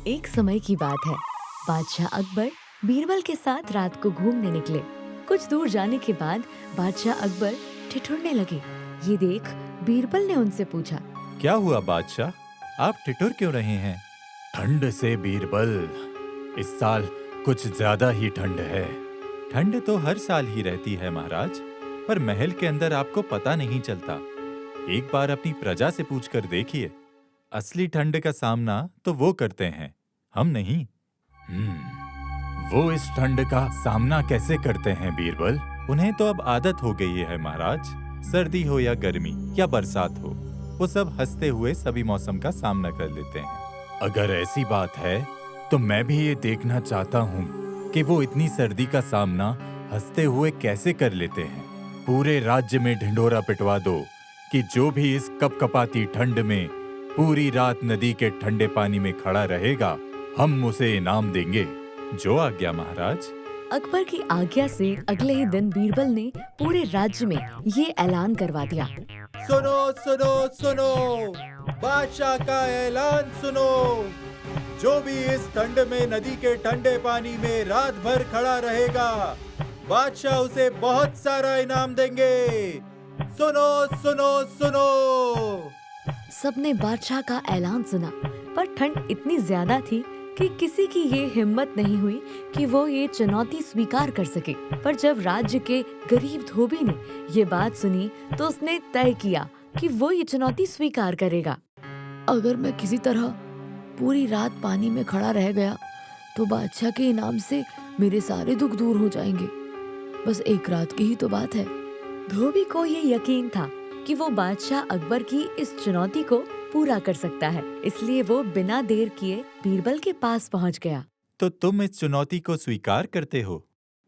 एक समय की बात है। बादशाह अकबर बीरबल के साथ रात को घूमने निकले। कुछ दूर जाने के बाद बादशाह अकबर ठिठुरने लगे। ये देख बीरबल ने उनसे पूछा, क्या हुआ बादशाह, आप ठिठुर क्यों रहे हैं? ठंड से बीरबल, इस साल कुछ ज्यादा ही ठंड है। ठंड तो हर साल ही रहती है महाराज, पर महल के अंदर आपको पता नहीं चलता। एक बार अपनी प्रजा से पूछकर देखिए, असली ठंड का सामना तो वो करते हैं, हम नहीं। वो इस ठंड का सामना कैसे करते हैं बीरबल? उन्हें तो अब आदत हो गई है महाराज, सर्दी हो या गर्मी या बरसात हो, वो सब हंसते हुए सभी मौसम का सामना कर लेते हैं। अगर ऐसी बात है तो मैं भी ये देखना चाहता हूँ कि वो इतनी सर्दी का सामना हंसते हुए कैसे कर लेते हैं। पूरे राज्य में ढिंढोरा पिटवा दो कि जो भी इस कपकपाती ठंड में पूरी रात नदी के ठंडे पानी में खड़ा रहेगा, हम उसे इनाम देंगे। जो आज्ञा महाराज। अकबर की आज्ञा से अगले ही दिन बीरबल ने पूरे राज्य में ये ऐलान करवा दिया। सुनो सुनो सुनो, बादशाह का ऐलान सुनो। जो भी इस ठंड में नदी के ठंडे पानी में रात भर खड़ा रहेगा, बादशाह उसे बहुत सारा इनाम देंगे। सुनो सुनो सुनो। सबने बादशाह का ऐलान सुना, पर ठंड इतनी ज्यादा थी कि किसी की ये हिम्मत नहीं हुई कि वो ये चुनौती स्वीकार कर सके। पर जब राज्य के गरीब धोबी ने ये बात सुनी तो उसने तय किया कि वो ये चुनौती स्वीकार करेगा। अगर मैं किसी तरह पूरी रात पानी में खड़ा रह गया तो बादशाह के इनाम से मेरे सारे दुख दूर हो जाएंगे। बस एक रात की ही तो बात है। धोबी को ये यकीन था कि वो बादशाह अकबर की इस चुनौती को पूरा कर सकता है, इसलिए वो बिना देर किए बीरबल के पास पहुंच गया। तो तुम इस चुनौती को स्वीकार करते हो?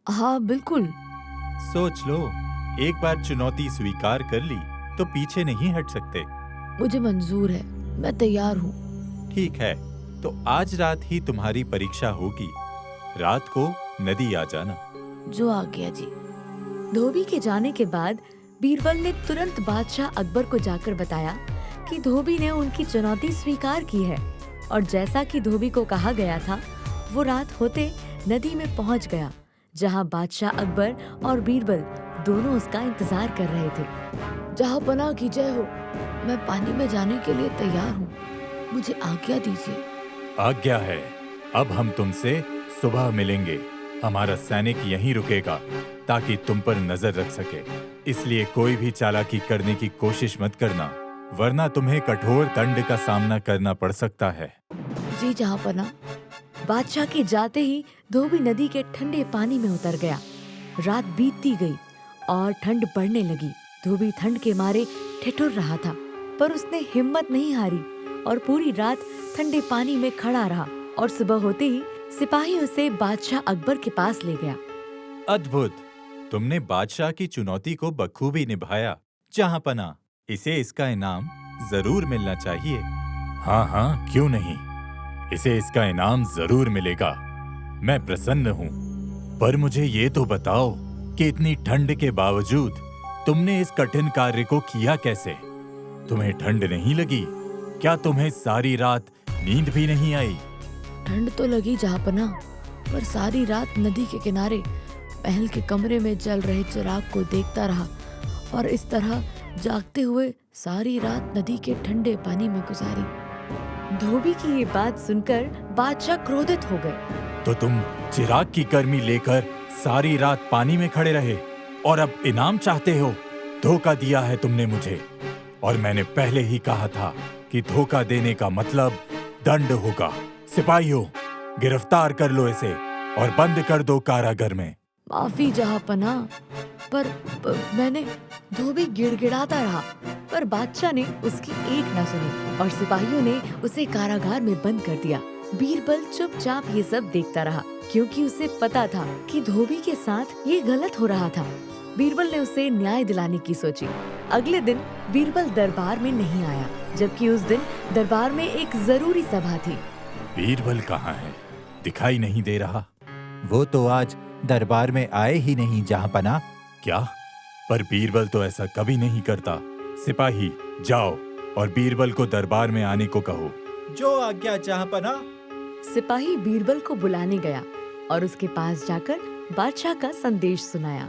हाँ बिल्कुल। सोच लो, एक बार चुनौती स्वीकार कर ली तो पीछे नहीं हट सकते। मुझे मंजूर है, मैं तैयार हूँ। ठीक है, तो आज रात ही तुम्हारी परीक्षा होगी। रात को नदी आ जाना। जो आज्ञा जी। धोबी के जाने के बाद बीरबल ने तुरंत बादशाह अकबर को जाकर बताया कि धोबी ने उनकी चुनौती स्वीकार की है। और जैसा कि धोबी को कहा गया था, वो रात होते नदी में पहुंच गया, जहां बादशाह अकबर और बीरबल दोनों उसका इंतजार कर रहे थे। जहां पनाह की जय हो, मैं पानी में जाने के लिए तैयार हूँ, मुझे आज्ञा दीजिए। आज्ञा है। अब हम तुमसे सुबह मिलेंगे। हमारा सैनिक यहीं रुकेगा ताकि तुम पर नजर रख सके, इसलिए कोई भी चालाकी करने की कोशिश मत करना, वरना तुम्हें कठोर दंड का सामना करना पड़ सकता है। जी जहाँपनाह। बादशाह के जाते ही धोबी नदी के ठंडे पानी में उतर गया। रात बीतती गई और ठंड बढ़ने लगी। धोबी ठंड के मारे ठिठुर रहा था, पर उसने हिम्मत नहीं हारी और पूरी रात ठंडे पानी में खड़ा रहा। और सुबह होते ही सिपाही उसे बादशाह अकबर के पास ले गया। अद्भुत, तुमने बादशाह की चुनौती को बखूबी निभाया। जहाँपनाह, इसे इसका इनाम जरूर मिलना चाहिए। हाँ हाँ, क्यों नहीं, इसे इसका इनाम जरूर मिलेगा। मैं प्रसन्न हूँ। पर मुझे ये तो बताओ कि इतनी ठंड के बावजूद तुमने इस कठिन कार्य को किया कैसे? तुम्हें ठंड नहीं लगी? क्या तुम्हें सारी रात नींद भी नहीं आई? ठंड तो लगी जहाँपनाह, पर सारी रात नदी के किनारे महल के कमरे में जल रहे चिराग को देखता रहा और इस तरह जागते हुए सारी रात नदी के ठंडे पानी में गुजारी। धोबी की ये बात सुनकर बादशाह क्रोधित हो गए। तो तुम चिराग की गर्मी लेकर सारी रात पानी में खड़े रहे और अब इनाम चाहते हो? धोखा दिया है तुमने मुझे, और मैंने पहले ही कहा था कि धोखा देने का मतलब दंड होगा। सिपाहियों, गिरफ्तार कर लो इसे और बंद कर दो कारागार में। माफी जहाँपनाह, पर मैंने। धोबी गिड़गिड़ाता रहा, पर बादशाह ने उसकी एक न सुनी और सिपाहियों ने उसे कारागार में बंद कर दिया। बीरबल चुपचाप ये सब देखता रहा, क्योंकि उसे पता था कि धोबी के साथ ये गलत हो रहा था। बीरबल ने उसे न्याय दिलाने की सोची। अगले दिन बीरबल दरबार में नहीं आया, जबकि उस दिन दरबार में एक जरूरी सभा थी। बीरबल कहाँ है? दिखाई नहीं दे रहा। वो तो आज दरबार में आए ही नहीं जहाँपनाह। क्या? पर बीरबल तो ऐसा कभी नहीं करता। सिपाही, जाओ और बीरबल को दरबार में आने को कहो। जो आज्ञा जहाँपनाह। सिपाही बीरबल को बुलाने गया और उसके पास जाकर बादशाह का संदेश सुनाया।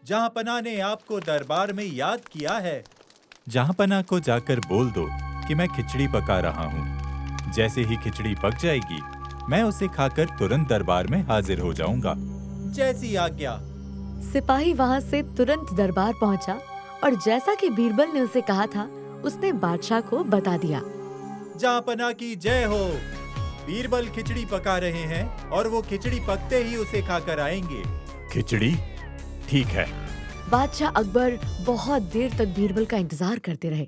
जहाँपनाह ने आपको दरबार में याद किया है। जहाँपनाह को जाकर बोल दो कि मैं खिचड़ी पका रहा हूँ। जैसे ही खिचड़ी पक जाएगी, मैं उसे खाकर तुरंत दरबार में हाजिर हो जाऊंगा। जैसी आज्ञा। सिपाही वहाँ से तुरंत दरबार पहुँचा और जैसा कि बीरबल ने उसे कहा था, उसने बादशाह को बता दिया। जहाँपनाह की जय हो। बीरबल खिचड़ी पका रहे हैं और वो खिचड़ी पकते ही उसे खाकर आएंगे। खिचड़ी? ठीक है। बादशाह अकबर बहुत देर तक बीरबल का इंतजार करते रहे।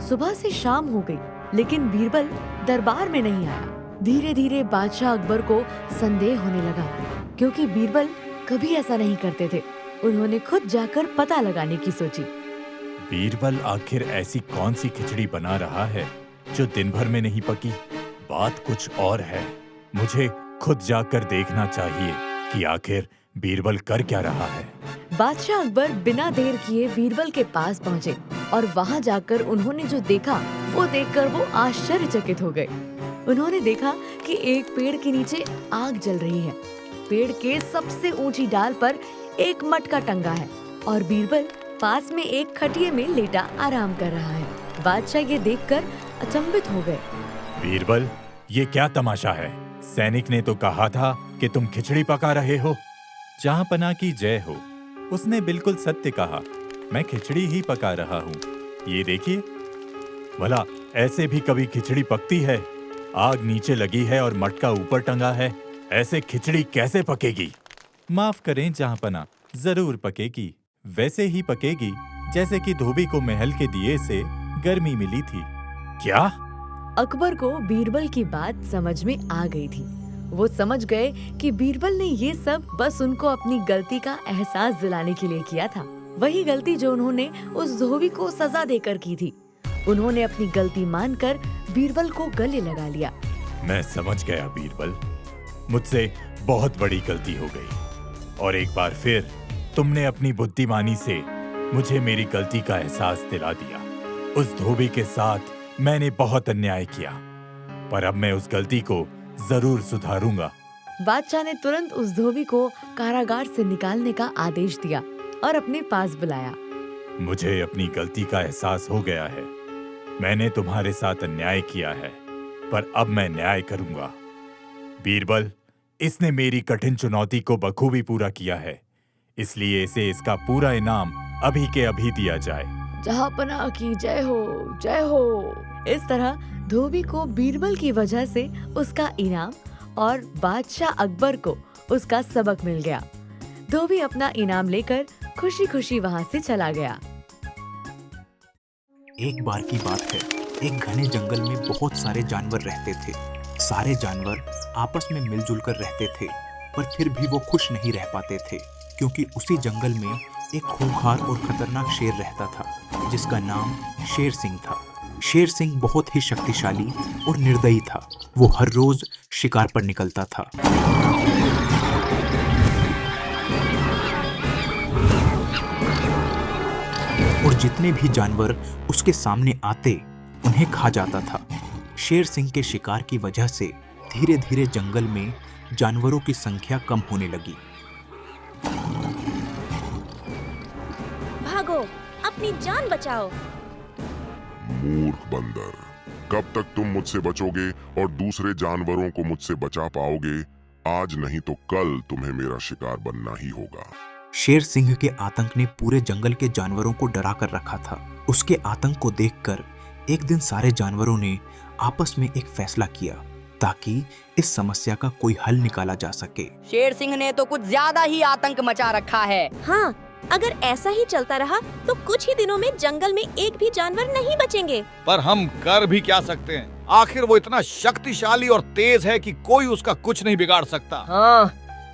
सुबह से शाम हो गई, लेकिन बीरबल दरबार में नहीं आया। धीरे धीरे बादशाह अकबर को संदेह होने लगा, क्योंकि बीरबल कभी ऐसा नहीं करते थे। उन्होंने खुद जाकर पता लगाने की सोची। बीरबल आखिर ऐसी कौन सी खिचड़ी बना रहा है जो दिन भर में नहीं पकी? बात कुछ और है। मुझे खुद जाकर देखना चाहिए कि आखिर बीरबल कर क्या रहा है। बादशाह अकबर बिना देर किए बीरबल के पास पहुँचे और वहाँ जाकर उन्होंने जो देखा वो देखकर वो आश्चर्यचकित हो गए। उन्होंने देखा कि एक पेड़ के नीचे आग जल रही है। पेड़ के सबसे ऊंची डाल पर एक मटका टंगा है और बीरबल पास में एक खटिये में लेटा आराम कर रहा है। बादशाह ये देखकर अचंभित हो गए। बीरबल, ये क्या तमाशा है? सैनिक ने तो कहा था कि तुम खिचड़ी पका रहे हो। जहाँपनाह की जय हो। उसने बिल्कुल सत्य कहा। मैं खिचड़ी ही पका रहा हूँ। ये देखिए। भला ऐसे भी कभी खिचड़ी पकती है? आग नीचे लगी है और मटका ऊपर टंगा है। ऐसे खिचड़ी कैसे पकेगी? माफ करें जहाँपनाह, जरूर पकेगी। वैसे ही पकेगी जैसे कि धोबी को महल के दिए से गर्मी मिली थी। क्या? अकबर को बीरबल की बात समझ में आ गई थी। वो समझ गए कि बीरबल ने ये सब बस उनको अपनी गलती का एहसास दिलाने के लिए किया था। वही गलती जो उन्होंने उस धोबी को सजा देकर की थी। उन्होंने अपनी गलती मानकर बीरबल को गले लगा लिया। मैं समझ गया बीरबल, मुझसे बहुत बड़ी गलती हो गई और एक बार फिर तुमने अपनी बुद्धिमानी से मुझे मेरी गलती का एहसास दिला दिया। उस धोबी के साथ मैंने बहुत अन्याय किया, पर अब मैं उस गलती को जरूर सुधारूंगा। बादशाह ने तुरंत उस धोबी को कारागार से निकालने का आदेश दिया और अपने पास बुलाया। मुझे अपनी गलती का एहसास हो गया है। मैंने तुम्हारे साथ अन्याय किया है, पर अब मैं न्याय करूंगा। बीरबल, इसने मेरी कठिन चुनौती को बखूबी पूरा किया है, इसलिए इसे इसका पूरा इनाम अभी के अभी दिया जाए। जहाँपनाह की जय हो, जय हो। इस तरह धोबी को बीरबल की वजह से उसका इनाम और बादशाह अकबर को उसका सबक मिल गया। धोबी अपना इनाम लेकर खुशी खुशी वहाँ से चला गया। एक बार की बात है, एक घने जंगल में बहुत सारे जानवर रहते थे। सारे जानवर आपस में मिलजुल कर रहते थे, पर फिर भी वो खुश नहीं रह पाते थे, क्योंकि उसी जंगल में एक खूंखार और खतरनाक शेर रहता था, जिसका नाम शेर सिंह था। शेर सिंह बहुत ही शक्तिशाली और निर्दयी था। वो हर रोज शिकार पर निकलता था। और जितने भी जानवर उसके सामने आते, उन्हें खा जाता था। शेर सिंह के शिकार की वजह से धीरे धीरे जंगल में जानवरों की संख्या कम होने लगी। भागो, अपनी जान बचाओ। मूर्ख बंदर, कब तक तुम मुझसे बचोगे और दूसरे जानवरों को मुझसे बचा पाओगे? आज नहीं तो कल तुम्हें मेरा शिकार बनना ही होगा। शेर सिंह के आतंक ने पूरे जंगल के जानवरों को डरा कर रखा था। उसके आतंक को देखकर एक दिन सारे जानवरों ने आपस में एक फैसला किया, ताकि इस समस्या का कोई हल निकाला जा सके। शेर सिंह ने तो कुछ ज्यादा ही आतंक मचा रखा है। हाँ, अगर ऐसा ही चलता रहा तो कुछ ही दिनों में जंगल में एक भी जानवर नहीं बचेंगे। पर हम कर भी क्या सकते हैं? आखिर वो इतना शक्तिशाली और तेज है कि कोई उसका कुछ नहीं बिगाड़ सकता। हाँ,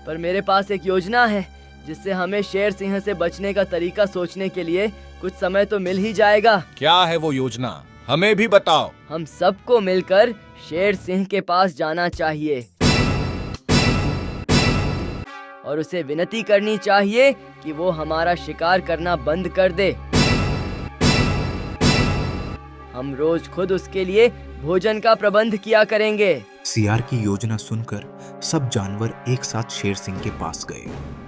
पर मेरे पास एक योजना है, जिससे हमें शेर सिंह से बचने का तरीका सोचने के लिए कुछ समय तो मिल ही जाएगा। क्या है वो योजना? हमें भी बताओ। हम सबको मिलकर शेर सिंह के पास जाना चाहिए और उसे विनती करनी चाहिए कि वो हमारा शिकार करना बंद कर दे। हम रोज खुद उसके लिए भोजन का प्रबंध किया करेंगे। सियार की योजना सुनकर सब जानवर एक साथ शेर सिंह के पास गए।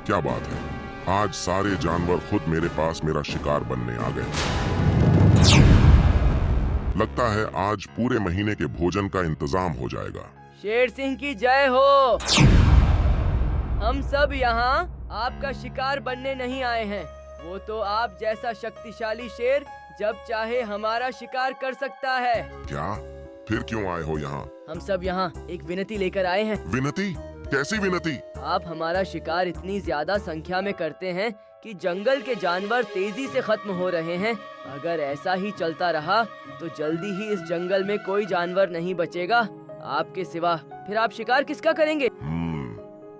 क्या बात है, आज सारे जानवर खुद मेरे पास मेरा शिकार बनने आ गए। लगता है आज पूरे महीने के भोजन का इंतजाम हो जाएगा। शेर सिंह की जय हो। हम सब यहाँ आपका शिकार बनने नहीं आए हैं। वो तो आप जैसा शक्तिशाली शेर जब चाहे हमारा शिकार कर सकता है। क्या? फिर क्यों आए हो यहाँ? हम सब यहाँ एक विनती लेकर आए हैं। विनती? कैसी विनती? आप हमारा शिकार इतनी ज्यादा संख्या में करते हैं कि जंगल के जानवर तेजी से खत्म हो रहे हैं। अगर ऐसा ही चलता रहा तो जल्दी ही इस जंगल में कोई जानवर नहीं बचेगा आपके सिवा। फिर आप शिकार किसका करेंगे?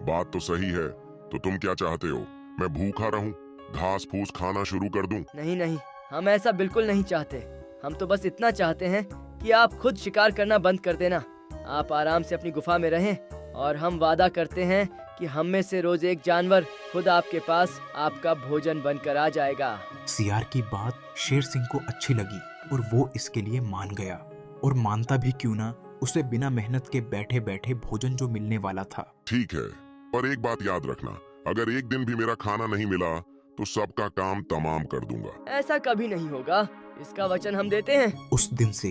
बात तो सही है। तो तुम क्या चाहते हो? मैं भूखा रहूं, घास फूस खाना शुरू कर दूं? नहीं नहीं, हम ऐसा बिल्कुल नहीं चाहते। हम तो बस इतना चाहते हैं कि आप खुद शिकार करना बंद कर देना। आप आराम से अपनी गुफा में रहें और हम वादा करते हैं कि हम में से रोज एक जानवर खुद आपके पास आपका भोजन बनकर आ जाएगा। सियार की बात शेर सिंह को अच्छी लगी और वो इसके लिए मान गया। और मानता भी क्यों ना, उसे बिना मेहनत के बैठे बैठे भोजन जो मिलने वाला था। ठीक है, पर एक बात याद रखना, अगर एक दिन भी मेरा खाना नहीं मिला तो सबका काम तमाम कर दूंगा। ऐसा कभी नहीं होगा, इसका वचन हम देते हैं। उस दिन से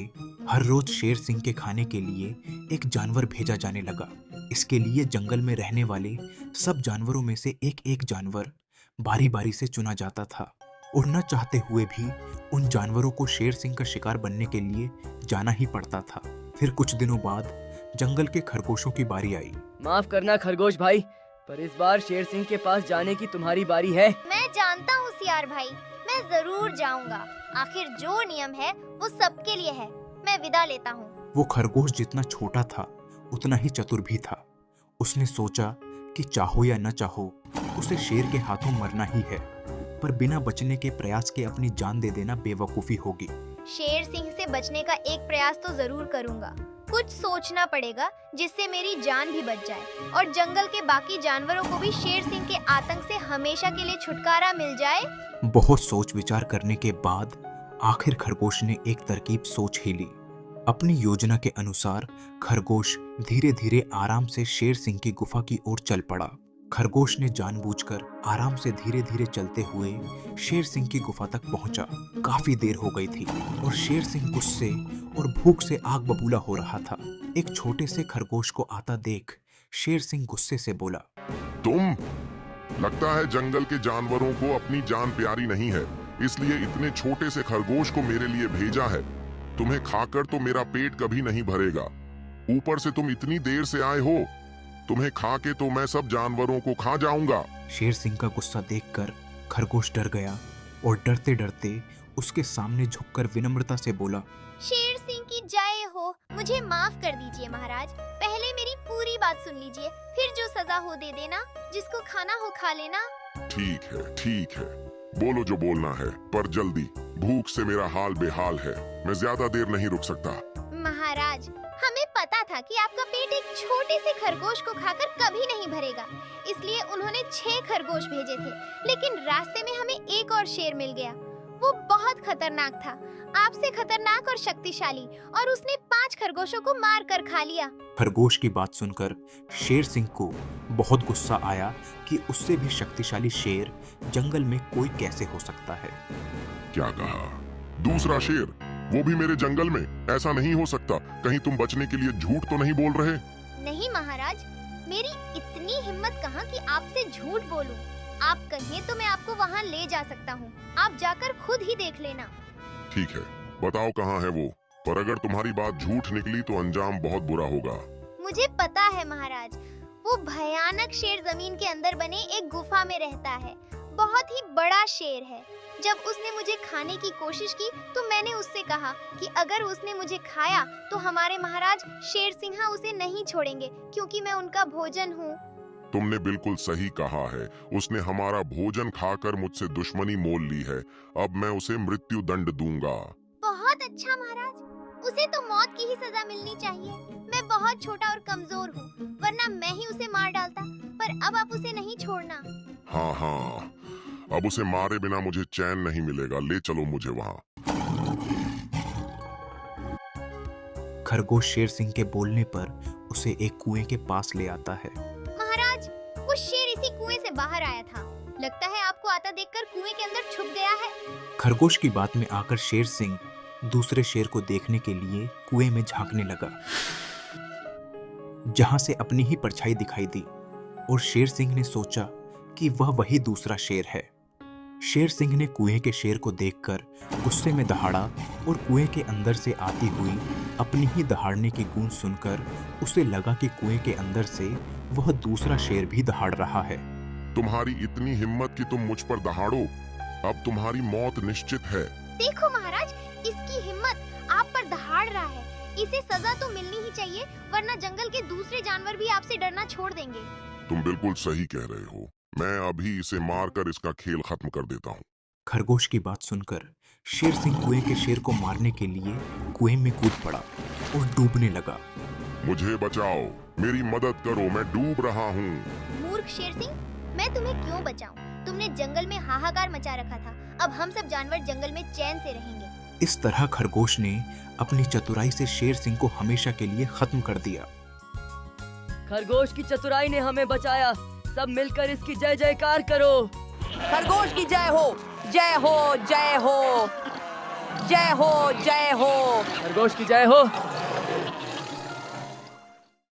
हर रोज शेर सिंह के खाने के लिए एक जानवर भेजा जाने लगा। इसके लिए जंगल में रहने वाले सब जानवरों में से एक एक जानवर बारी बारी से चुना जाता था और न चाहते हुए भी उन जानवरों को शेर सिंह का शिकार बनने के लिए जाना ही पड़ता था। फिर कुछ दिनों बाद जंगल के खरगोशों की बारी आई। माफ करना खरगोश भाई, पर इस बार शेर सिंह के पास जाने की तुम्हारी बारी है। मैं जानता हूँ सियार भाई, मैं जरूर जाऊंगा। आखिर जो नियम है वो सबके लिए है। मैं विदा लेता हूँ। वो खरगोश जितना छोटा था उतना ही चतुर भी था। उसने सोचा कि चाहो या न चाहो उसे शेर के हाथों मरना ही है, पर बिना बचने के प्रयास के अपनी जान दे देना बेवकूफी होगी। शेर सिंह से बचने का एक प्रयास तो जरूर करूंगा। कुछ सोचना पड़ेगा जिससे मेरी जान भी बच जाए और जंगल के बाकी जानवरों को भी शेर सिंह के आतंक से हमेशा के लिए छुटकारा मिल जाए। बहुत सोच विचार करने के बाद आखिर खरगोश ने एक तरकीब सोच ही ली। अपनी योजना के अनुसार खरगोश धीरे धीरे आराम से शेर सिंह की गुफा की ओर चल पड़ा। खरगोश ने जानबूझकर आराम से धीरे धीरे चलते हुए शेर सिंह की गुफा तक पहुंचा। काफी देर हो गई थी और शेर सिंह गुस्से और भूख से आग बबूला हो रहा था। एक छोटे से खरगोश को आता देख शेर सिंह गुस्से से बोला, तुम? लगता है जंगल के जानवरों को अपनी जान प्यारी नहीं है, इसलिए इतने छोटे से खरगोश को मेरे लिए भेजा है। तुम्हें खाकर तो मेरा पेट कभी नहीं भरेगा, ऊपर से तुम इतनी देर से आए हो। तुम्हें खा के तो मैं सब जानवरों को खा जाऊंगा। शेर सिंह का गुस्सा देखकर खरगोश डर गया और डरते डरते उसके सामने झुककर विनम्रता से बोला, शेर सिंह की जय हो। मुझे माफ कर दीजिए महाराज। पहले मेरी पूरी बात सुन लीजिए, फिर जो सजा हो दे देना। जिसको खाना हो खा लेना। ठीक है, ठीक है, बोलो जो बोलना है, पर जल्दी। भूख से मेरा हाल बेहाल है, मैं ज्यादा देर नहीं रुक सकता। महाराज, हमें पता था कि आपका पेट एक छोटे से खरगोश को खाकर कभी नहीं भरेगा, इसलिए उन्होंने 6 खरगोश भेजे थे। लेकिन रास्ते में हमें एक और शेर मिल गया। वो बहुत खतरनाक था, आपसे खतरनाक और शक्तिशाली, और उसने 5 खरगोशों को मार कर खा लिया। खरगोश की बात सुनकर शेर सिंह को बहुत गुस्सा आया कि उससे भी शक्तिशाली शेर जंगल में कोई कैसे हो सकता है। क्या कहा? दूसरा शेर, वो भी मेरे जंगल में? ऐसा नहीं हो सकता। कहीं तुम बचने के लिए झूठ तो नहीं बोल रहे? नहीं महाराज, मेरी इतनी हिम्मत कहाँ कि आपसे झूठ बोलूं। आप कहें तो मैं आपको वहाँ ले जा सकता हूँ, आप जाकर खुद ही देख लेना। ठीक है, बताओ कहाँ है वो, पर अगर तुम्हारी बात झूठ निकली तो अंजाम बहुत बुरा होगा। मुझे पता है महाराज, वो भयानक शेर जमीन के अंदर बने एक गुफा में रहता है। बहुत ही बड़ा शेर है। जब उसने मुझे खाने की कोशिश की तो मैंने उससे कहा कि अगर उसने मुझे खाया तो हमारे महाराज शेर सिंह उसे नहीं छोड़ेंगे, क्योंकि मैं उनका भोजन हूँ। तुमने बिल्कुल सही कहा है। उसने हमारा भोजन खाकर मुझसे दुश्मनी मोल ली है। अब मैं उसे मृत्यु दंड दूंगा। बहुत अच्छा महाराज, उसे तो मौत की ही सजा मिलनी चाहिए। मैं बहुत छोटा और कमजोर हूँ, वरना मैं ही उसे मार डालता, पर अब आप उसे नहीं छोड़ना। हाँ हाँ, अब उसे मारे बिना मुझे चैन नहीं मिलेगा। ले चलो मुझे वहाँ। खरगोश शेर सिंह के बोलने पर उसे एक कुएं के पास ले आता है। महाराज, वो शेर इसी कुएं से बाहर आया था। लगता है आपको आता देखकर कुएं के अंदर छुप गया है। खरगोश की बात में आकर शेर सिंह दूसरे शेर को देखने के लिए कुएं में झांकने लगा, जहां से अपनी ही परछाई दिखाई दी और शेर सिंह ने सोचा कि वह वही दूसरा शेर है। शेर सिंह ने कुएं के शेर को देखकर गुस्से में दहाड़ा और कुएं के अंदर से आती हुई अपनी ही दहाड़ने की गूंज सुनकर उसे लगा कि कुएं के अंदर से वह दूसरा शेर भी दहाड़ रहा है। तुम्हारी इतनी हिम्मत कि तुम मुझ पर दहाड़ो, अब तुम्हारी मौत निश्चित है। देखो महाराज, इसकी हिम्मत आप पर दहाड़ रहा है। इसे सजा तो मिलनी ही चाहिए, वरना जंगल के दूसरे जानवर भी आपसे डरना छोड़ देंगे। तुम बिल्कुल सही कह रहे हो। मैं अभी इसे मारकर इसका खेल खत्म कर देता हूँ। खरगोश की बात सुनकर शेर सिंह कुएं के शेर को मारने के लिए कुएं में कूद पड़ा और डूबने लगा। मुझे बचाओ, मेरी मदद करो, मैं डूब रहा हूँ। मूर्ख शेर सिंह, मैं तुम्हें क्यों बचाऊं? तुमने जंगल में हाहाकार मचा रखा था। अब हम सब जानवर जंगल में चैन से रहेंगे। इस तरह खरगोश ने अपनी चतुराई से शेर सिंह को हमेशा के लिए खत्म कर दिया। खरगोश की चतुराई ने हमें बचाया। सब मिलकर इसकी जय जयकार करो। खरगोश की जय हो, जय हो, जय हो, जय हो, जय हो। खरगोश की जय हो।